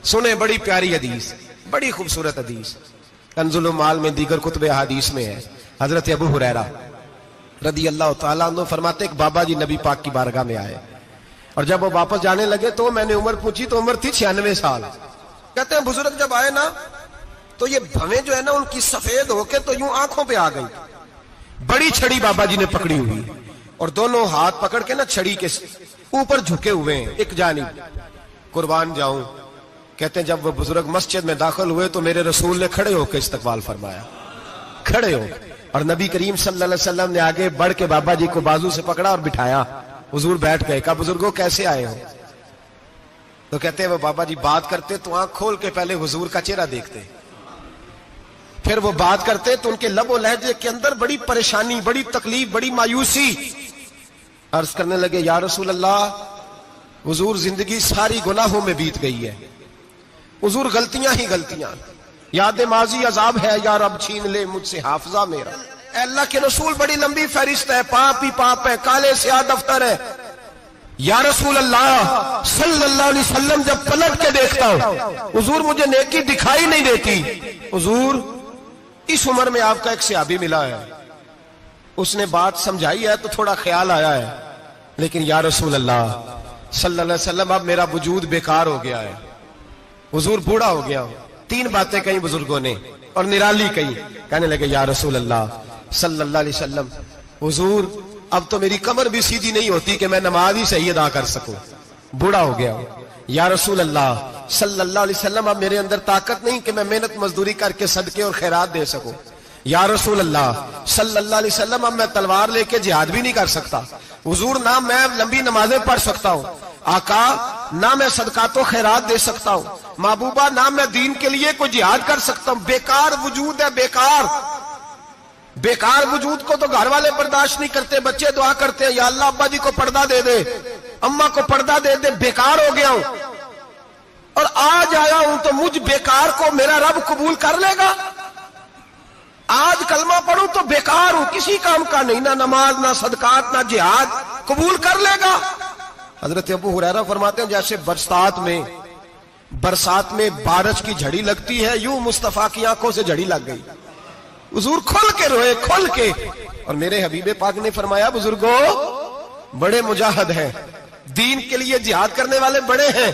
सुने बड़ी प्यारी हदीस, बड़ी खूबसूरत हदीस, कंजुल माल में दीगर कुतुब हदीस में है। हजरत अबू हुरैरा रदी अल्लाह तआला अन्हु फरमाते एक बाबा जी नबी पाक की बारगाह में आए और जब वो वापस जाने लगे तो मैंने उम्र पूछी तो उम्र थी 96 साल। कहते हैं बुजुर्ग जब आए ना तो ये भवें जो है ना उनकी सफेद होके तो यूं आंखों पे आ गई। बड़ी छड़ी बाबा जी ने पकड़ी हुई और दोनों हाथ पकड़ के ना छड़ी के ऊपर झुके हुए हैं एक जानिब। कुर्बान जाऊं, कहते हैं जब वो बुजुर्ग मस्जिद में दाखिल हुए तो मेरे रसूल ने खड़े होकर इस्तकबाल फरमाया, खड़े हो, और नबी करीम सल्लल्लाहु अलैहि वसल्लम ने आगे बढ़ के बाबा जी को बाजू से पकड़ा और बिठाया। हुजूर बैठ गए। कहा बुजुर्गों कैसे आए हो? तो कहते हैं वो बाबा जी बात करते तो आंख खोल के पहले हुजूर का चेहरा देखते, फिर वो बात करते तो उनके लबो लहजे के अंदर बड़ी परेशानी, बड़ी तकलीफ, बड़ी मायूसी। अर्ज करने लगे या रसूल अल्लाह, हुजूर जिंदगी सारी गुनाहों में बीत गई है, हुजूर गलतियां ही गलतियां, याद माजी अजाब है, यार अब छीन ले मुझसे हाफजा मेरा। अल्लाह के रसूल बड़ी लंबी फहरिस्त है, पाप ही पाप है, काले स्याह दफ्तर है। या रसूल अल्लाह सल्लल्लाहु अलैहि वसल्लम जब पलट के देखता हूं हुजूर मुझे नेकी दिखाई नहीं देती। हुजूर इस उम्र में आपका एक सहाबी मिला है, उसने बात समझाई है तो थोड़ा ख्याल आया है, लेकिन या रसूल अल्लाह सल्लल्लाहु अलैहि वसल्लम अब मेरा वजूद बेकार हो गया है, हुजूर बूढ़ा हो गया हूं। 3 बातें कही बुजुर्गों ने और निराली कही। कहने लगे या रसूल अल्लाह सल्लल्लाहु अलैहि वसल्लम, हुजूर अब तो मेरी कमर भी सीधी नहीं होती कि मैं नमाज ही सही अदा कर सकूं, बूढ़ा हो गया हूं। या रसूल अल्लाह सल्लल्लाहु अलैहि वसल्लम अब मेरे अंदर ताकत नहीं कि मैं मेहनत मजदूरी करके सदके और खैरात दे सकूं। या रसूल अल्लाह सल्लल्लाहु अलैहि वसल्लम अब मैं तलवार लेके जिहाद भी नहीं कर सकता। हुजूर ना मैं लंबी नमाजें पढ़ सकता हूं, आका ना मैं सदकातो खैरात दे सकता हूं, महबूबा ना मैं दीन के लिए कोई जिहाद कर सकता हूं। बेकार वजूद है, बेकार बेकार वजूद को तो घर वाले बर्दाश्त नहीं करते, बच्चे दुआ करते हैं या अल्लाह अब्बा जी को पर्दा दे दे, अम्मा को पर्दा दे दे, बेकार हो गया हूं और आज आया हूं तो मुझ बेकार को मेरा रब कबूल कर लेगा। आज कलमा पढ़ूं तो बेकार हूं, किसी काम का नहीं, ना नमाज ना सदकात ना जिहाद, कबूल कर लेगा। हजरत अबू हुरैरा फरमाते हैं जैसे बरसात में बारिश की झड़ी लगती है, यूं मुस्तफा की आंखों से झड़ी लग गई। हुजूर खुल के रोए, खुल के। और मेरे हबीबे पाक ने फरमाया बुजुर्गों बड़े मुजाहिद हैं, दीन के लिए जिहाद करने वाले बड़े हैं,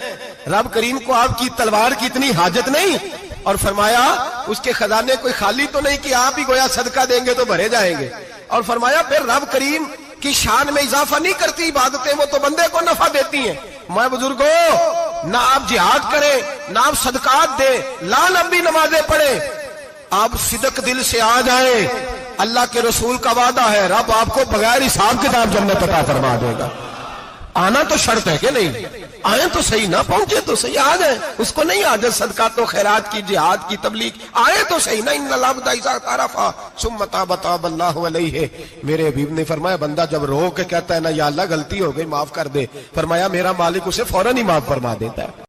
रब करीम को आपकी तलवार की इतनी हाजत नहीं। और फरमाया उसके खजाने कोई खाली तो नहीं कि आप ही गोया सदका देंगे तो भरे जाएंगे। और फरमाया फिर रब करीम की शान में इजाफा नहीं करती इबादतें, वो तो बंदे को नफा देती हैं। मैं बुजुर्गों ना आप जिहाद करें, ना आप सदकात दे, ना लंबी नमाजें पढ़े, आप सिदक दिल से आ जाए, अल्लाह के रसूल का वादा है रब आपको बगैर हिसाब किताब जन्नत अता फरमा देगा। आना तो शर्त है कि नहीं, आए तो सही, ना पहुंचे तो सही, आ जाए, उसको नहीं आदत सदका तो खैरात की, जिहाद की, तबलीग, आए तो सही ना। मेरे हबीब ने फरमाया बंदा जब रो के कहता है ना या अल्लाह गलती हो गई माफ कर दे, फरमाया मेरा मालिक उसे फौरन ही माफ फरमा देता है।